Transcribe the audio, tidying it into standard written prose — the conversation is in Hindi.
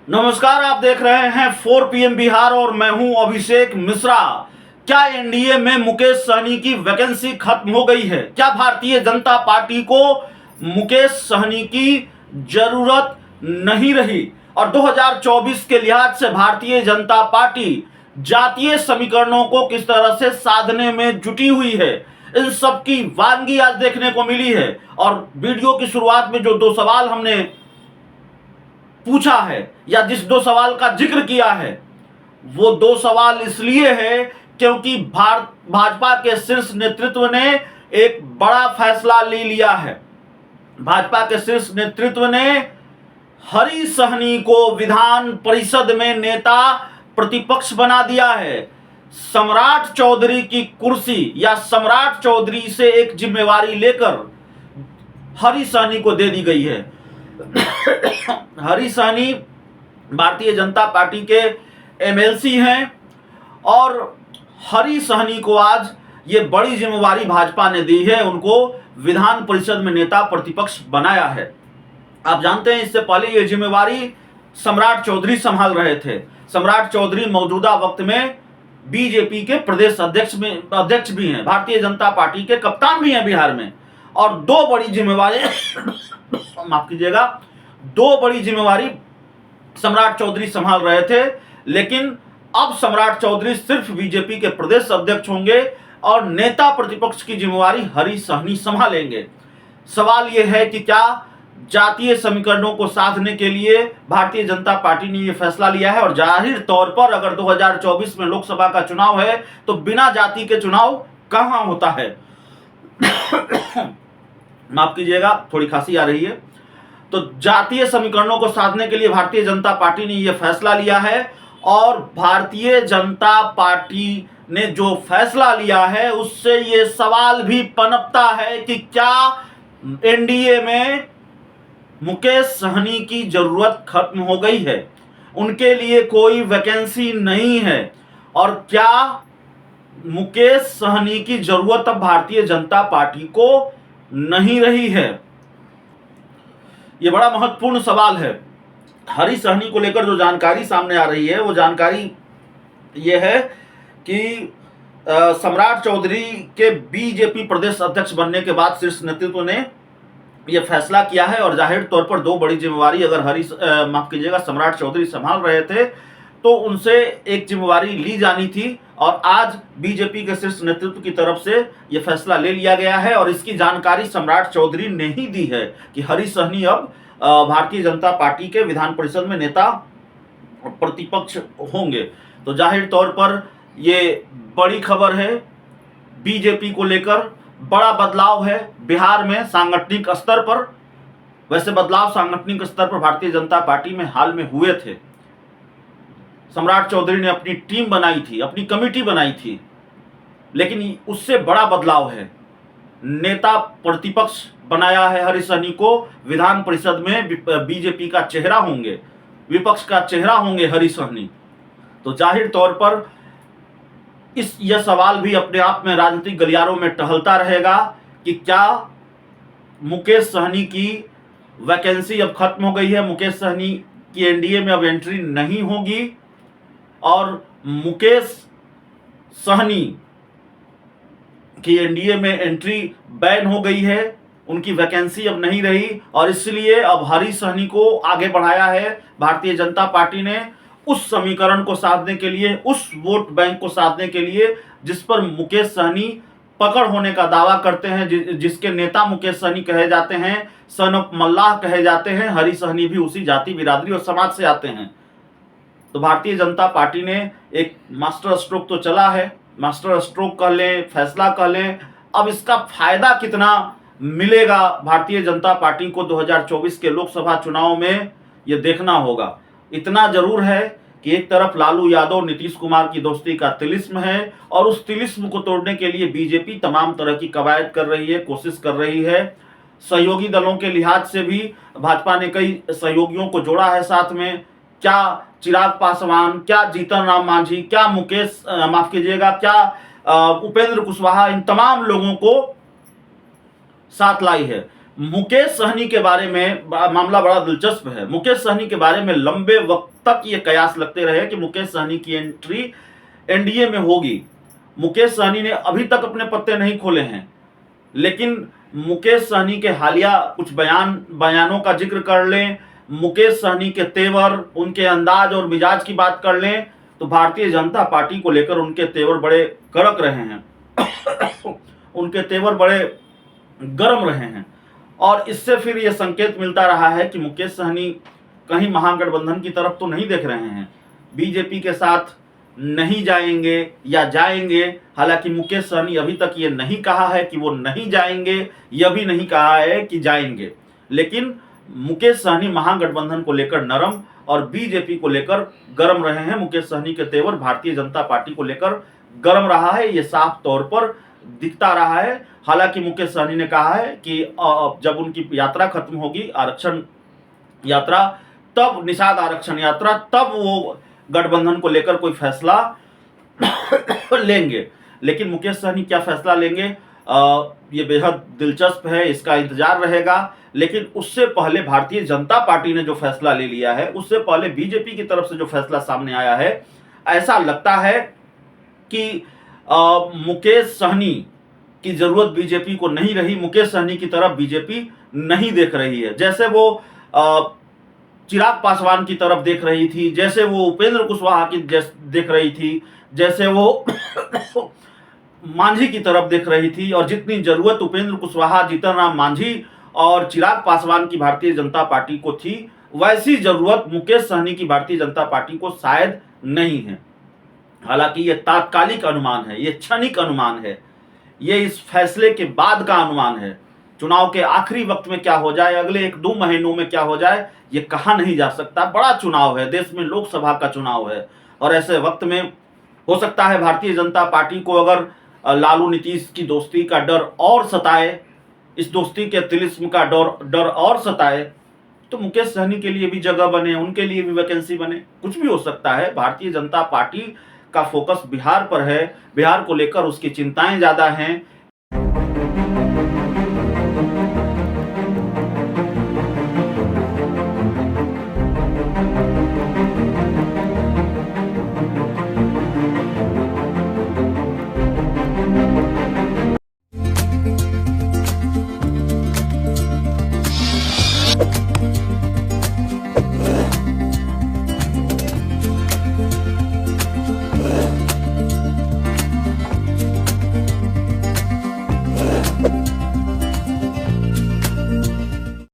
नमस्कार, आप देख रहे हैं 4 PM बिहार और मैं हूं अभिषेक मिश्रा। क्या एनडीए में मुकेश सहनी की वैकेंसी खत्म हो गई है? क्या भारतीय जनता पार्टी को मुकेश सहनी की जरूरत नहीं रही? और 2024 के लिहाज से भारतीय जनता पार्टी जातीय समीकरणों को किस तरह से साधने में जुटी हुई है, इन सब की वानगी आज देखने को मिली है। और वीडियो की शुरुआत में जो दो सवाल हमने पूछा है या जिस दो सवाल का जिक्र किया है, वो दो सवाल इसलिए है क्योंकि भाजपा के शीर्ष नेतृत्व ने एक बड़ा फैसला ले लिया है। भाजपा के शीर्ष नेतृत्व ने हरी सहनी को विधान परिषद में नेता प्रतिपक्ष बना दिया है। सम्राट चौधरी की कुर्सी या सम्राट चौधरी से एक जिम्मेवारी लेकर हरी सहनी को दे दी गई है। हरी सहनी भारतीय जनता पार्टी के एमएलसी हैं और हरी सहनी को आज ये बड़ी जिम्मेवारी भाजपा ने दी है, उनको विधान परिषद में नेता प्रतिपक्ष बनाया है। आप जानते हैं इससे पहले ये जिम्मेवारी सम्राट चौधरी संभाल रहे थे। सम्राट चौधरी मौजूदा वक्त में बीजेपी के प्रदेश अध्यक्ष भी हैं, भारतीय जनता पार्टी के कप्तान भी हैं बिहार में। और दो बड़ी जिम्मेवारी माफ कीजिएगा, दो बड़ी जिम्मेवारी सम्राट चौधरी संभाल रहे थे, लेकिन अब सम्राट चौधरी सिर्फ बीजेपी के प्रदेश अध्यक्ष होंगे और नेता प्रतिपक्ष की जिम्मेवारी हरी सहनी संभालेंगे। सवाल यह है कि क्या जातीय समीकरणों को साधने के लिए भारतीय जनता पार्टी ने यह फैसला लिया है? और जाहिर तौर पर अगर 2024 में लोकसभा का चुनाव है तो बिना जाति के चुनाव कहां होता है? माफ कीजिएगा, थोड़ी खांसी आ रही है। तो जातीय समीकरणों को साधने के लिए भारतीय जनता पार्टी ने यह फैसला लिया है और भारतीय जनता पार्टी ने जो फैसला लिया है उससे यह सवाल भी पनपता है कि क्या एनडीए में मुकेश सहनी की जरूरत खत्म हो गई है, उनके लिए कोई वैकेंसी नहीं है, और क्या मुकेश सहनी की जरूरत अब भारतीय जनता पार्टी को नहीं रही है? यह बड़ा महत्वपूर्ण सवाल है। हरी सहनी को लेकर जो जानकारी सामने आ रही है वो जानकारी यह है कि सम्राट चौधरी के बीजेपी प्रदेश अध्यक्ष बनने के बाद शीर्ष नेतृत्व ने यह फैसला किया है और जाहिर तौर पर दो बड़ी जिम्मेवारी अगर माफ कीजिएगा सम्राट चौधरी संभाल रहे थे तो उनसे एक जिम्मेवारी ली जानी थी, और आज बीजेपी के शीर्ष नेतृत्व की तरफ से यह फैसला ले लिया गया है। और इसकी जानकारी सम्राट चौधरी ने ही दी है कि हरी सहनी अब भारतीय जनता पार्टी के विधान परिषद में नेता प्रतिपक्ष होंगे। तो जाहिर तौर पर यह बड़ी खबर है, बीजेपी को लेकर बड़ा बदलाव है बिहार में सांगठनिक स्तर पर। वैसे बदलाव सांगठनिक स्तर पर भारतीय जनता पार्टी में हाल में हुए थे। सम्राट चौधरी ने अपनी टीम बनाई थी, अपनी कमेटी बनाई थी, लेकिन उससे बड़ा बदलाव है। नेता प्रतिपक्ष बनाया है हरी सहनी को, विधान परिषद में बीजेपी का चेहरा होंगे, विपक्ष का चेहरा होंगे हरी सहनी। तो जाहिर तौर पर यह सवाल भी अपने आप में राजनीतिक गलियारों में टहलता रहेगा कि क्या मुकेश सहनी की वैकेंसी अब खत्म हो गई है, मुकेश सहनी की एनडीए में अब एंट्री नहीं होगी, और मुकेश सहनी की एनडीए में एंट्री बैन हो गई है, उनकी वैकेंसी अब नहीं रही, और इसलिए अब हरी सहनी को आगे बढ़ाया है भारतीय जनता पार्टी ने उस समीकरण को साधने के लिए, उस वोट बैंक को साधने के लिए जिस पर मुकेश सहनी पकड़ होने का दावा करते हैं, जिसके नेता मुकेश सहनी कहे जाते हैं, सन ऑफ मल्लाह कहे जाते हैं। हरी सहनी भी उसी जाति, बिरादरी और समाज से आते हैं। तो भारतीय जनता पार्टी ने एक मास्टर स्ट्रोक तो चला है, मास्टर स्ट्रोक कह लें, फैसला कह लें। अब इसका फायदा कितना मिलेगा भारतीय जनता पार्टी को 2024 के लोकसभा चुनाव में, यह देखना होगा। इतना जरूर है कि एक तरफ लालू यादव नीतीश कुमार की दोस्ती का तिलिस्म है, और उस तिलिस्म को तोड़ने के लिए बीजेपी तमाम तरह की कवायद कर रही है, कोशिश कर रही है। सहयोगी दलों के लिहाज से भी भाजपा ने कई सहयोगियों को जोड़ा है साथ में। क्या चिराग पासवान, क्या जीतन राम मांझी, क्या मुकेश माफ कीजिएगा, क्या उपेंद्र कुशवाहा, इन तमाम लोगों को साथ लाई है। मुकेश सहनी के बारे में मामला बड़ा दिलचस्प है। मुकेश सहनी के बारे में लंबे वक्त तक ये कयास लगते रहे कि मुकेश सहनी की एंट्री एनडीए में होगी। मुकेश सहनी ने अभी तक अपने पत्ते नहीं खोले हैं, लेकिन मुकेश सहनी के हालिया कुछ बयानों का जिक्र कर लें, मुकेश सहनी के तेवर, उनके अंदाज और मिजाज की बात कर लें, तो भारतीय जनता पार्टी को लेकर उनके तेवर बड़े कड़क रहे हैं उनके तेवर बड़े गर्म रहे हैं। और इससे फिर यह संकेत मिलता रहा है कि मुकेश सहनी कहीं महागठबंधन की तरफ तो नहीं देख रहे हैं, बीजेपी के साथ नहीं जाएंगे या जाएंगे। हालांकि मुकेश सहनी अभी तक ये नहीं कहा है कि वो नहीं जाएंगे, यह भी नहीं कहा है कि जाएंगे, लेकिन मुकेश सहनी महागठबंधन को लेकर नरम और बीजेपी को लेकर गर्म रहे हैं। मुकेश सहनी के तेवर भारतीय जनता पार्टी को लेकर गर्म रहा है, ये साफ तौर पर दिखता रहा है। हालांकि मुकेश सहनी ने कहा है कि जब उनकी यात्रा खत्म होगी, आरक्षण यात्रा, तब निषाद आरक्षण यात्रा, तब वो गठबंधन को लेकर कोई फैसला लेंगे। लेकिन मुकेश सहनी क्या फैसला लेंगे, ये बेहद दिलचस्प है, इसका इंतजार रहेगा। लेकिन उससे पहले भारतीय जनता पार्टी ने जो फैसला ले लिया है, उससे पहले बीजेपी की तरफ से जो फैसला सामने आया है, ऐसा लगता है कि मुकेश सहनी की जरूरत बीजेपी को नहीं रही, मुकेश सहनी की तरफ बीजेपी नहीं देख रही है। जैसे वो चिराग पासवान की तरफ देख रही थी, जैसे वो उपेंद्र कुशवाहा की देख रही थी, जैसे वो मांझी की तरफ देख रही थी, और जितनी जरूरत उपेंद्र कुशवाहा, जीतन राम मांझी और चिराग पासवान की भारतीय जनता पार्टी को थी, वैसी जरूरत मुकेश सहनी की भारतीय जनता पार्टी को शायद नहीं है। हालांकि ये तात्कालिक अनुमान है, ये क्षणिक अनुमान है, ये इस फैसले के बाद का अनुमान है। चुनाव के आखिरी वक्त में क्या हो जाए, अगले 1-2 महीनों में क्या हो जाए, ये कहा नहीं जा सकता। बड़ा चुनाव है, देश में लोकसभा का चुनाव है, और ऐसे वक्त में हो सकता है भारतीय जनता पार्टी को अगर लालू नीतीश की दोस्ती का डर और सताए, इस दोस्ती के तिलिस्म का डर और सताए, तो मुकेश सहनी के लिए भी जगह बने, उनके लिए भी वैकेंसी बने, कुछ भी हो सकता है। भारतीय जनता पार्टी का फोकस बिहार पर है, बिहार को लेकर उसकी चिंताएं ज़्यादा हैं,